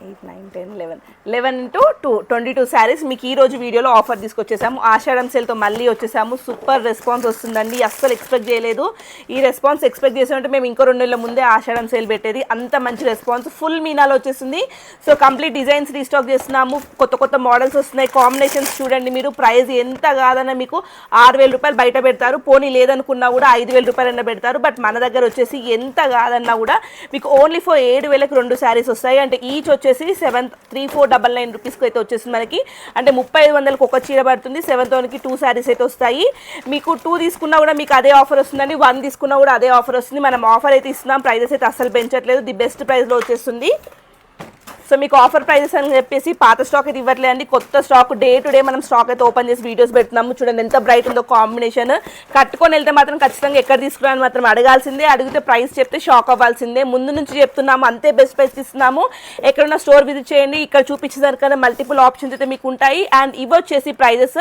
8, 9, 10, 11 into 2 22 saris మీకు ఈ రోజు వీడియోలో ఆఫర్ తీసుకొచ్చేసాము. ఆషాఢం సేల్తో మళ్ళీ వచ్చేసాము. సూపర్ రెస్పాన్స్ వస్తుందండి, అస్సలు ఎక్స్పెక్ట్ చేయలేదు. ఈ రెస్పాన్స్ ఎక్స్పెక్ట్ చేసామంటే మేము ఇంకో 2 నెలల ముందే ఆషాఢం సేల్ పెట్టేది, అంత మంచి రెస్పాన్స్. ఫుల్ మీనాలో వచ్చేసింది. సో కంప్లీట్ డిజైన్స్ రీస్టాక్ చేస్తున్నాము, కొత్త కొత్త మోడల్స్ వస్తున్నాయి. కాంబినేషన్స్ చూడండి మీరు, ప్రైస్ ఎంత కాదన్నా మీకు 6,000 రూపాయలు బయట పెడతారు, పోనీ లేదనుకున్నా కూడా 5,000 రూపాయలన్నా పెడతారు. బట్ మన దగ్గర వచ్చేసి ఎంత కాదన్నా కూడా మీకు ఓన్లీ ఫర్ 7,000కి 2 శారీస్ వస్తాయి. అంటే ఈచ్ వచ్చేసి 73499 రూపీస్కి అయితే వచ్చేసింది మనకి. అంటే 3500కి ఒక చీర పడుతుంది. 7,000కి 2 శారీస్ అయితే వస్తాయి. మీకు 2 తీసుకున్నా కూడా మీకు అదే ఆఫర్ వస్తుందండి, 1 తీసుకున్నా కూడా అదే ఆఫర్ వస్తుంది. మనం ఆఫర్ అయితే ఇస్తున్నాం, ప్రైజెస్ అయితే అస్సలు పెంచట్లేదు, ది బెస్ట్ ప్రైస్లో వచ్చేస్తుంది. సో మీకు ఆఫర్ ప్రైజెస్ అని చెప్పేసి పాత స్టాక్ అయితే ఇవ్వట్లేదు అండి, కొత్త స్టాక్ డే టు డే మనం స్టాక్ అయితే ఓపెన్ చేసి వీడియోస్ పెడుతున్నాము. చూడండి ఎంత బ్రైట్ ఉందో కాంబినేషన్. కట్టుకొని వెళ్తే మాత్రం ఖచ్చితంగా ఎక్కడ తీసుకురాని మాత్రం అడగాల్సిందే, అడిగితే ప్రైస్ చెప్తే షాక్ అవ్వాల్సిందే. ముందు నుంచి చెప్తున్నాము, అంతే బెస్ట్ ప్రైస్ ఇస్తున్నాము. ఎక్కడన్నా స్టోర్ విజిట్ చేయండి, ఇక్కడ చూపించేదానికన్నా మల్టిపుల్ ఆప్షన్స్ అయితే మీకు ఉంటాయి. అండ్ ఇవి వచ్చేసి ప్రైజెస్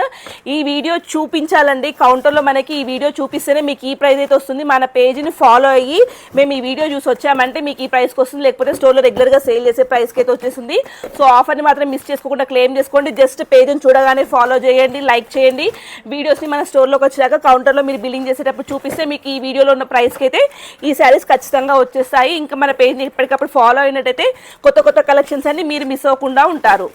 ఈ వీడియో చూపించాలండి, కౌంటర్లో మనకి ఈ వీడియో చూపిస్తేనే మీకు ఈ ప్రైస్ అయితే వస్తుంది. మన పేజ్ని ఫాలో అయ్యి మేము ఈ వీడియో చూసి వచ్చామంటే మీకు ఈ ప్రైస్కి వస్తుంది, లేకపోతే స్టోర్లో రెగ్యులర్గా సేల్ చేసే ప్రైస్కి అయితే వచ్చేసింది. సో ఆఫర్ని మాత్రం మిస్ చేసుకోకుండా క్లెయిమ్ చేసుకోండి. జస్ట్ పేజ్ని చూడగానే ఫాలో చేయండి, లైక్ చేయండి. వీడియోస్ని మన స్టోర్లోకి వచ్చాక కౌంటర్లో మీరు బిల్లింగ్ చేసేటప్పుడు చూపిస్తే మీకు ఈ వీడియోలో ఉన్న ప్రైస్కి అయితే ఈ శారీస్ ఖచ్చితంగా వచ్చేస్తాయి. ఇంకా మన పేజ్ని ఎప్పటికప్పుడు ఫాలో అయినట్టయితే కొత్త కొత్త కలెక్షన్స్ అన్ని మీరు మిస్ అవ్వకుండా ఉంటారు.